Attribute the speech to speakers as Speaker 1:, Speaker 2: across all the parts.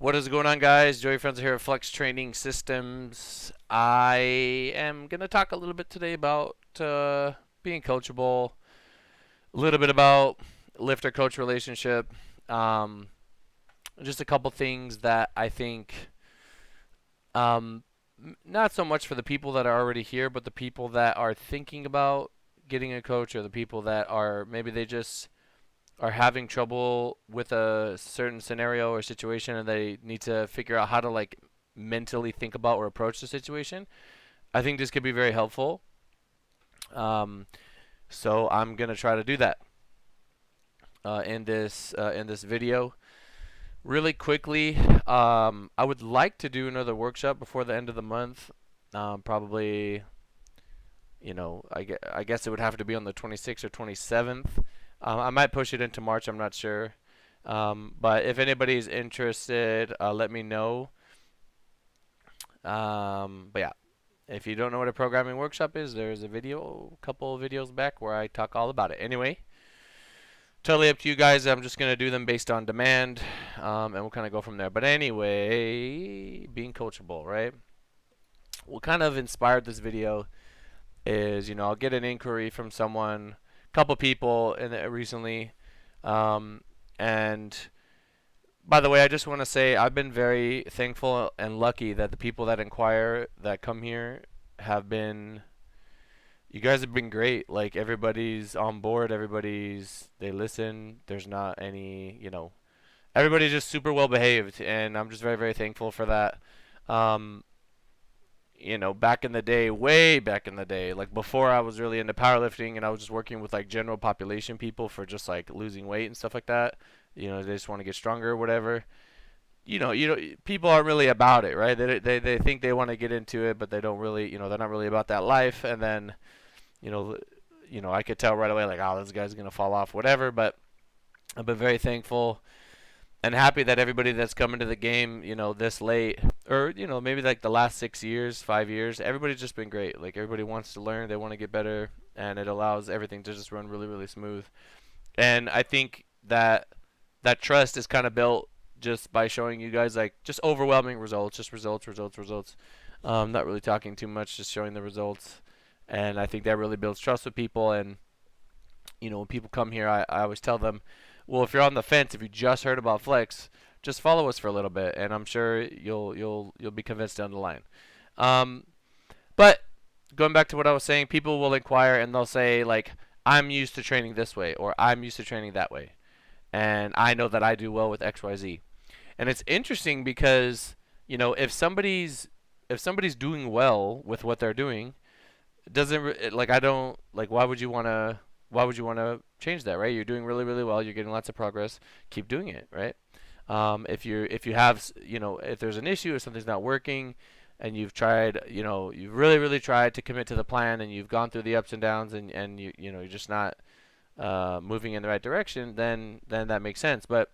Speaker 1: What is going on, guys? Joey Friends here at FLEXX Training Systems. I am going to talk a little bit today about being coachable, a little bit about lifter coach relationship, um, just a couple things that I think um, not so much for the people that are already here, but the people that are thinking about getting a coach, or the people that are maybe they just are having trouble with a certain scenario or situation, and they need to figure out how to like mentally think about or approach the situation. I think this could be very helpful. Um, so I'm gonna try to do that in this video. Really quickly, I would like to do another workshop before the end of the month. Probably, I guess it would have to be on the 26th or 27th. I might push it into March. I'm not sure. But if anybody's interested, let me know. But yeah, if you don't know what a programming workshop is, there's a couple of videos back where I talk all about it. Anyway, totally up to you guys. I'm just gonna do them based on demand, and we'll kind of go from there. But anyway, being coachable, right? What kind of inspired this video is, I'll get an inquiry from someone, a couple people recently, um, and by the way, I just want to say I've been very thankful and lucky that the people that inquire that come here have been. You guys have been great. Like, everybody's on board. They listen. There's not any, everybody's just super well behaved, and I'm just very very thankful for that. Um, back in the day, way back in the day, like before I was really into powerlifting and I was just working with like general population people for just like losing weight and stuff like that. They just want to get stronger or whatever. People aren't really about it, right? They think they want to get into it, but they don't really, they're not really about that life. And then, you know, I could tell right away, like, oh, this guy's gonna fall off, whatever. But I've been very thankful and happy that everybody that's coming to the game, this late, or maybe like the last 6 years, 5 years, everybody's just been great. Like, everybody wants to learn, they want to get better, and it allows everything to just run really, really smooth. And I think that trust is kind of built just by showing you guys like just overwhelming results, just results, results, results. Not really talking too much, just showing the results. And I think that really builds trust with people. And when people come here, I always tell them, well, if you're on the fence, if you just heard about FLEXX, just follow us for a little bit, and I'm sure you'll be convinced down the line. Um, but going back to what I was saying, people will inquire and they'll say like, I'm used to training this way, or I'm used to training that way, and I know that I do well with XYZ. And it's interesting because, if somebody's doing well with what they're doing, it doesn't like I don't like why would you want to change that, right? You're doing really really well, you're getting lots of progress, keep doing it, right? If you have, if there's an issue or something's not working, and you've tried, you've really really tried to commit to the plan, and you've gone through the ups and downs, and you're just not moving in the right direction, then that makes sense. But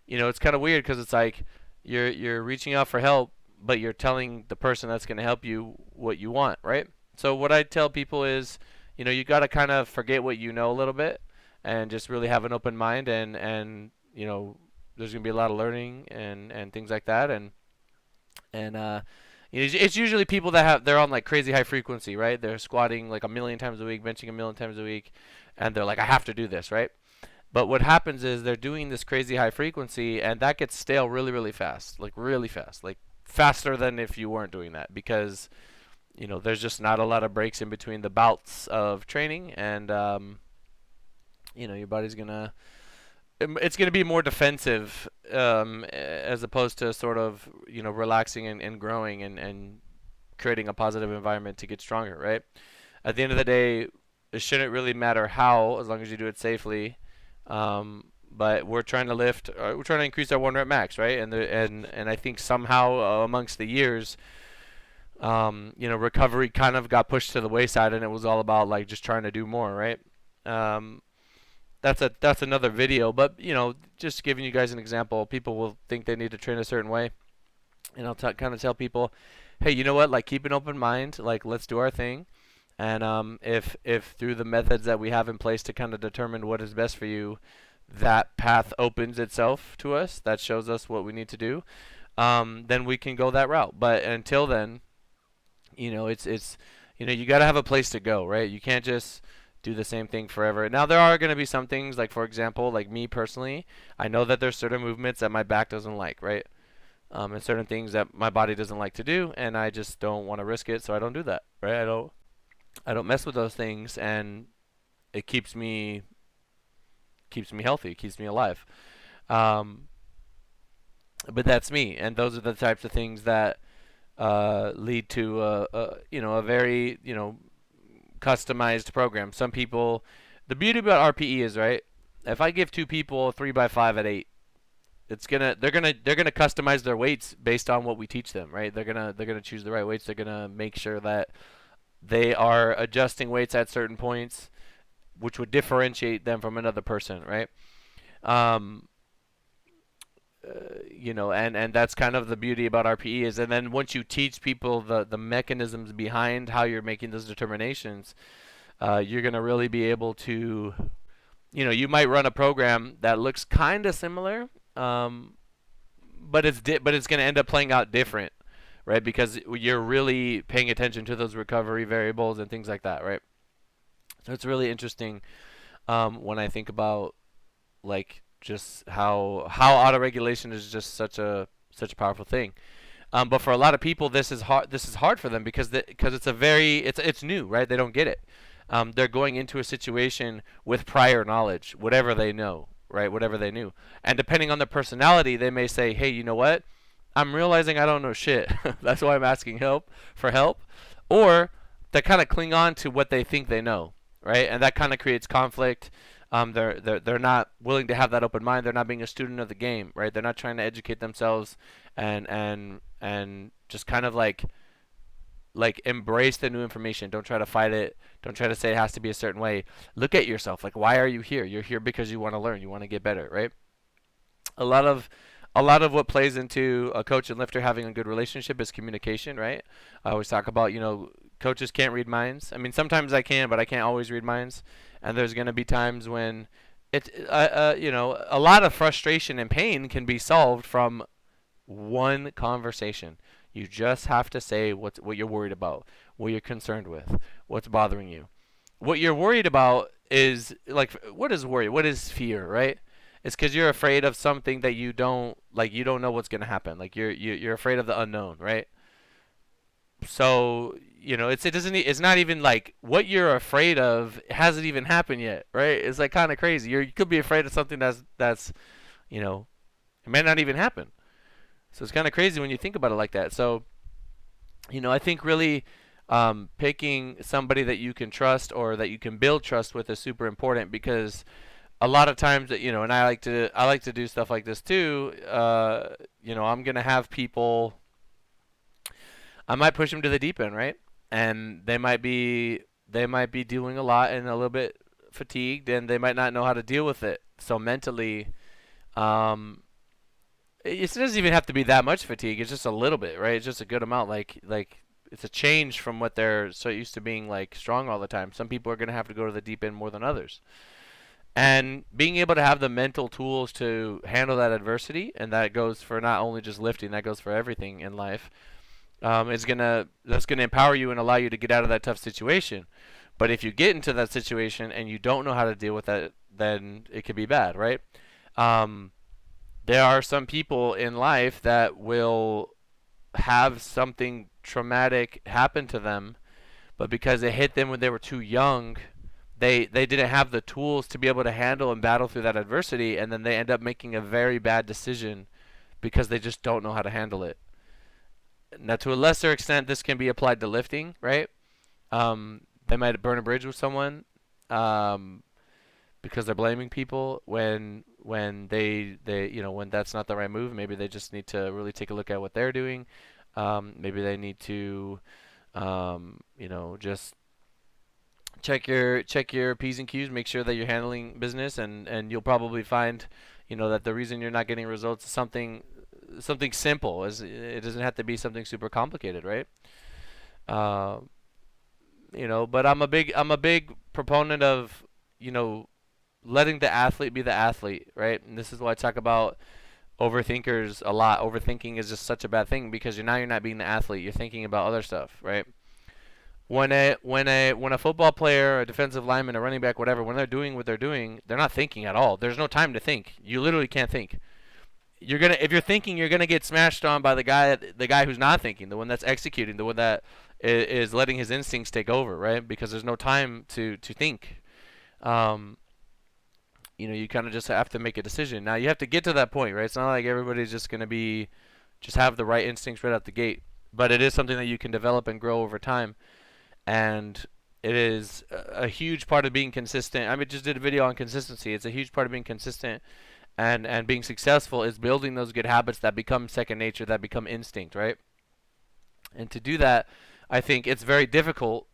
Speaker 1: it's kind of weird because it's like you're reaching out for help, but you're telling the person that's going to help you what you want, right? So what I tell people is, you got to kind of forget what you know a little bit, and just really have an open mind, and there's going to be a lot of learning and things like that, and it's usually people that they're on like crazy high frequency, right? They're squatting like a million times a week, benching a million times a week, and they're like, I have to do this, right? But what happens is they're doing this crazy high frequency, and that gets stale really, really fast, like faster than if you weren't doing that, because there's just not a lot of breaks in between the bouts of training, and your body's gonna it's gonna be more defensive, as opposed to sort of relaxing and growing, and creating a positive environment to get stronger, right? At the end of the day, it shouldn't really matter how, as long as you do it safely. But we're trying to increase our one rep max, right? And I think somehow, amongst the years, recovery kind of got pushed to the wayside, and it was all about like just trying to do more, right? Um, that's another video, but just giving you guys an example. People will think they need to train a certain way, and I'll kind of tell people, hey, you know what? Like, keep an open mind. Like, let's do our thing. And if through the methods that we have in place to kind of determine what is best for you, that path opens itself to us, that shows us what we need to do, then we can go that route. But until then, it's you got to have a place to go, right? You can't just do the same thing forever. Now there are going to be some things, like for example, like me personally, I know that there's certain movements that my back doesn't like, right? And certain things that my body doesn't like to do, and I just don't want to risk it, so I don't do that, right? I don't mess with those things, and it keeps me healthy, keeps me alive. Um, but that's me, and those are the types of things that lead to a very customized program. Some people, the beauty about RPE is, right, if I give two people 3x5 at 8, they're gonna customize their weights based on what we teach them, right? They're gonna choose the right weights. They're gonna make sure that they are adjusting weights at certain points, which would differentiate them from another person, right? Um, and that's kind of the beauty about RPE is, and then once you teach people the mechanisms behind how you're making those determinations, you're gonna really be able to, you might run a program that looks kind of similar, but it's gonna end up playing out different, right? Because you're really paying attention to those recovery variables and things like that, right? So it's really interesting when I think about like just how auto regulation is just such a powerful thing. But for a lot of people, this is hard. This is hard for them because it's new, right? They don't get it. They're going into a situation with prior knowledge, whatever they know, right? Whatever they knew, and depending on their personality, they may say, "Hey, you know what? I'm realizing I don't know shit. That's why I'm asking help," or they kind of cling on to what they think they know, right? And that kind of creates conflict. They're not willing to have that open mind. They're not being a student of the game, right? They're not trying to educate themselves and just kind of like embrace the new information. Don't try to fight it. Don't try to say it has to be a certain way. Look at yourself. Like, why are you here? You're here because you want to learn. You want to get better, right? A lot of a lot of what plays into a coach and lifter having a good relationship is communication, right? I always talk about, coaches can't read minds. I mean, sometimes I can, but I can't always read minds. And there's going to be times when a lot of frustration and pain can be solved from one conversation. You just have to say what you're worried about, what you're concerned with, what's bothering you. What you're worried about is like, what is worry? What is fear, right? It's because you're afraid of something that you don't like. You don't know what's gonna happen. Like you're afraid of the unknown, right? So it doesn't. It's not even like what you're afraid of hasn't even happened yet, right? It's like kind of crazy. You could be afraid of something that's it may not even happen. So it's kind of crazy when you think about it like that. So I think really picking somebody that you can trust or that you can build trust with is super important because a lot of times that and I like to do stuff like this too. I'm gonna have people. I might push them to the deep end, right? And they might be doing a lot and a little bit fatigued, and they might not know how to deal with it. So mentally, um, it doesn't even have to be that much fatigue. It's just a little bit, right? It's just a good amount. Like it's a change from what they're so used to being like strong all the time. Some people are gonna have to go to the deep end more than others. And being able to have the mental tools to handle that adversity, and that goes for not only just lifting, that goes for everything in life, that's gonna empower you and allow you to get out of that tough situation. But if you get into that situation and you don't know how to deal with that, then it could be bad, right? Um, there are some people in life that will have something traumatic happen to them, but because it hit them when they were too young, they didn't have the tools to be able to handle and battle through that adversity, and then they end up making a very bad decision because they just don't know how to handle it. Now, to a lesser extent, this can be applied to lifting, right? They might burn a bridge with someone um, because they're blaming people when when that's not the right move. Maybe they just need to really take a look at what they're doing. Maybe they need to just check your p's and q's, make sure that you're handling business, and you'll probably find that the reason you're not getting results is something simple. Is It doesn't have to be something super complicated, right? uh, but I'm a big proponent of you know letting the athlete be the athlete, right? And this is why I talk about overthinkers a lot. Overthinking is just such a bad thing because you're not being the athlete. You're thinking about other stuff, right? When a football player, a defensive lineman, a running back, whatever, when they're doing what they're doing, they're not thinking at all. There's no time to think. You literally can't think. If you're thinking, you're gonna get smashed on by the guy who's not thinking, the one that's executing, the one that is letting his instincts take over, right? Because there's no time to think. Um, you kind of just have to make a decision. Now you have to get to that point, right? It's not like everybody's just gonna be just have the right instincts right out the gate, but it is something that you can develop and grow over time, and it is a huge part of being consistent. I mean, just did a video on consistency. It's a huge part of being consistent and being successful is building those good habits that become second nature, that become instinct, right? And to do that, I think it's very difficult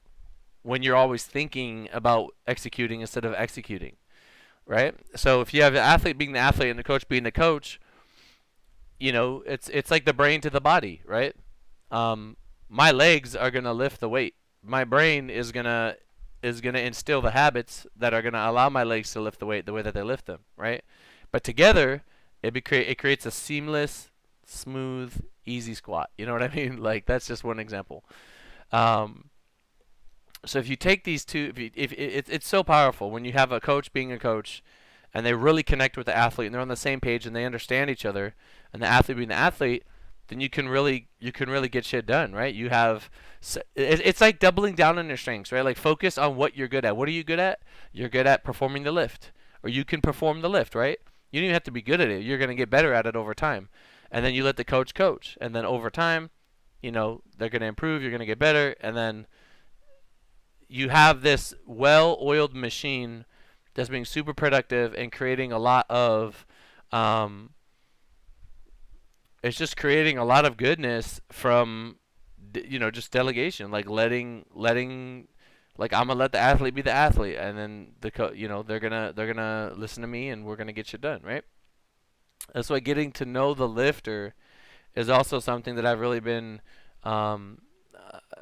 Speaker 1: when you're always thinking about executing instead of executing, right? So if you have the athlete being the athlete and the coach being the coach, it's like the brain to the body, right? My legs are gonna lift the weight. My brain is gonna instill the habits that are gonna allow my legs to lift the weight the way that they lift them, right? But together, it creates a seamless, smooth, easy squat. You know what I mean? Like that's just one example. Um, so if you take these two, if it's so powerful when you have a coach being a coach, and they really connect with the athlete, and they're on the same page, and they understand each other, and the athlete being the athlete, then you can really get shit done, right? It's like doubling down on your strengths, right? Like focus on what you're good at. What are you good at? You're good at performing the lift, or you can perform the lift, right? You don't even have to be good at it. You're gonna get better at it over time, and then you let the coach, and then over time, they're gonna improve. You're gonna get better, and then you have this well-oiled machine that's being super productive and creating a lot of um, it's just creating a lot of goodness from just delegation, like letting like I'm gonna let the athlete be the athlete, and then they're gonna listen to me, and we're gonna get shit done, right? That's why getting to know the lifter is also something that I've really been um,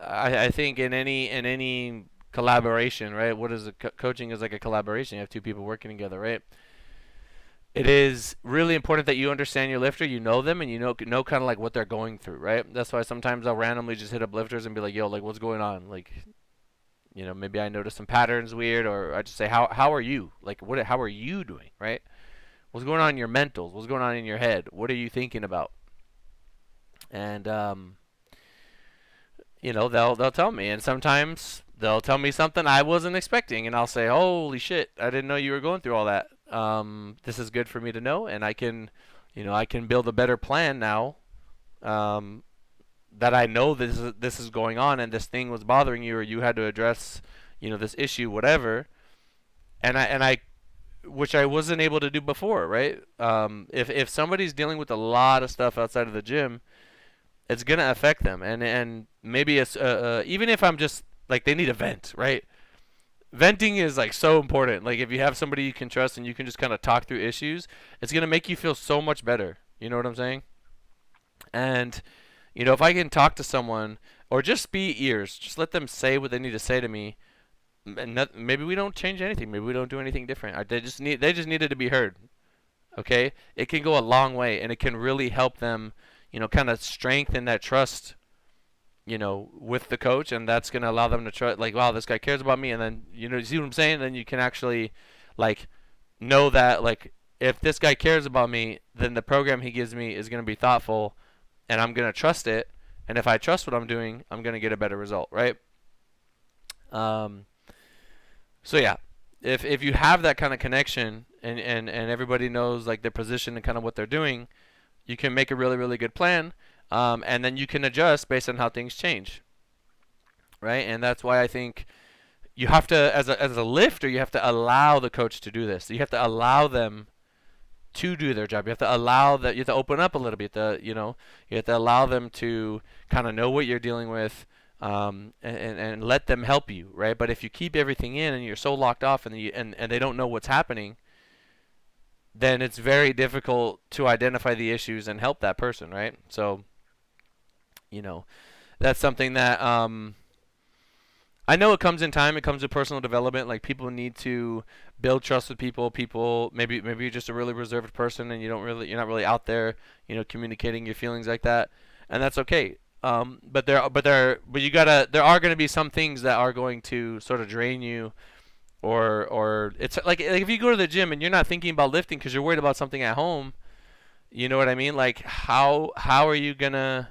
Speaker 1: I think in any collaboration, right? What is coaching is like a collaboration. You have two people working together, right? It is really important that you understand your lifter, you know them, and you know kind of like what they're going through, right? That's why sometimes I'll randomly just hit up lifters and be like, "Yo, like what's going on?" Like, maybe I notice some patterns weird, or I just say, "How are you? Like, how are you doing, right? What's going on in your mentals? What's going on in your head? What are you thinking about?" And they'll tell me, and sometimes they'll tell me something I wasn't expecting, and I'll say, "Holy shit, I didn't know you were going through all that. This is good for me to know, and I can build a better plan now. Um, that I know this is going on, and this thing was bothering you, or you had to address, this issue, whatever, and I which I wasn't able to do before, right? If somebody's dealing with a lot of stuff outside of the gym, it's gonna affect them, and maybe it's even if I'm just like they need a vent, right? Venting is like so important. Like if you have somebody you can trust and you can just kind of talk through issues, it's gonna make you feel so much better. You know what I'm saying? And if I can talk to someone or just be ears, just let them say what they need to say to me, and maybe we don't change anything. Maybe we don't do anything different. They just needed to be heard. Okay, it can go a long way, and it can really help them, kind of strengthen that trust, with the coach, and that's gonna allow them to trust, like, wow, this guy cares about me, and then you see what I'm saying. Then you can actually, like, know that, like, if this guy cares about me, then the program he gives me is gonna be thoughtful, and I'm gonna trust it. And if I trust what I'm doing, I'm gonna get a better result, right? Um, so yeah, if you have that kind of connection, and everybody knows like their position and kind of what they're doing, you can make a really really good plan, and then you can adjust based on how things change, right? And that's why I think you have to, as a lifter, you have to allow the coach to do this. You have to allow them to do their job. You have to allow that. You have to open up a little bit. You have to allow them to kind of know what you're dealing with, and let them help you, right? But if you keep everything in and you're so locked off, and they don't know what's happening, then it's very difficult to identify the issues and help that person, right? So, you know, that's something that I know it comes in time. It comes with personal development. Like people need to build trust with people. People maybe you're just a really reserved person and you're not really out there, communicating your feelings like that, and that's okay. But you gotta there are gonna be some things that are going to sort of drain you, or it's like if you go to the gym and you're not thinking about lifting because you're worried about something at home. You know what I mean? Like how are you gonna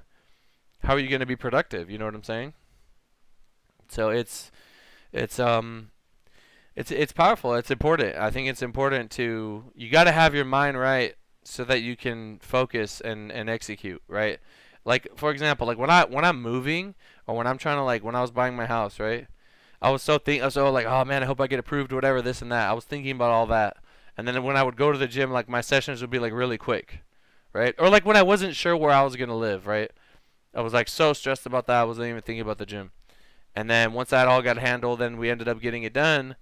Speaker 1: be productive? You know what I'm saying? So it's um it's powerful. It's important. I think it's important to you got to have your mind right so that you can focus and execute, right? Like for example, like when I'm moving or when I'm trying to like when I was buying my house, right? I was so like, oh man, I hope I get approved, whatever, this and that. I was thinking about all that, and then when I would go to the gym, like my sessions would be like really quick, right? Or like when I wasn't sure where I was gonna live, right? I was like so stressed about that, I wasn't even thinking about the gym. And then once that all got handled, then we ended up getting it done.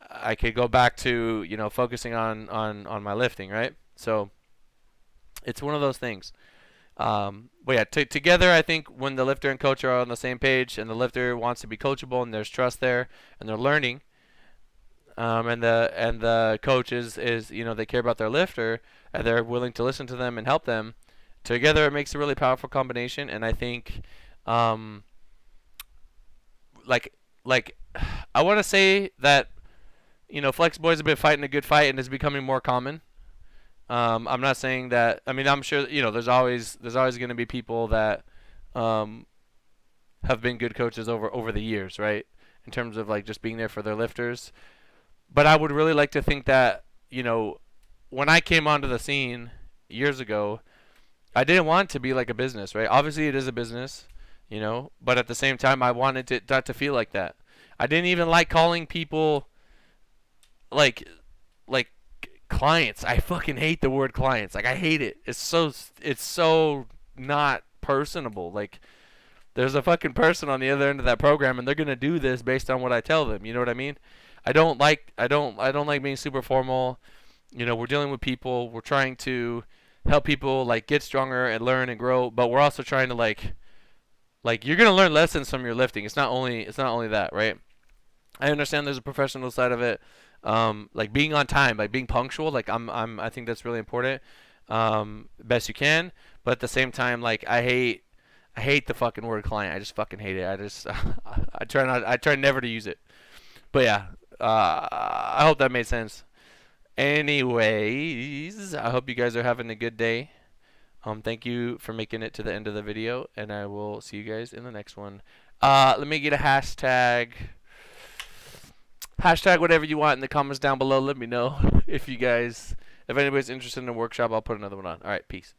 Speaker 1: I could go back to focusing on my lifting, right? So it's one of those things. But yeah, together I think when the lifter and coach are on the same page, and the lifter wants to be coachable, and there's trust there, and they're learning, and the coach is they care about their lifter, and they're willing to listen to them and help them. Together it makes a really powerful combination, and I think, um, like like I want to say that flex boys have been fighting a good fight, and it's becoming more common. I'm not saying that. I mean, I'm sure there's always going to be people that um, have been good coaches over the years, right? In terms of like just being there for their lifters. But I would really like to think that when I came onto the scene years ago, I didn't want it to be like a business, right? Obviously, it is a business, but at the same time, I wanted it not to feel like that. I didn't even like calling people like like clients. I fucking hate the word clients. Like I hate it. It's so not personable. Like there's a fucking person on the other end of that program, and they're gonna do this based on what I tell them. You know what I mean? I don't like being super formal. We're dealing with people. We're trying to help people like get stronger and learn and grow, but we're also trying to like you're gonna learn lessons from your lifting. It's not only that, right? I understand there's a professional side of it, like being on time, like being punctual. Like I think that's really important, best you can. But at the same time, like I hate the fucking word client. I just fucking hate it. I just I try never to use it. But yeah, I hope that made sense. Anyways, I hope you guys are having a good day. Thank you for making it to the end of the video, and I will see you guys in the next one. Let me get a hashtag. Hashtag whatever you want in the comments down below. Let me know if anybody's interested in a workshop. I'll put another one on. All right, peace.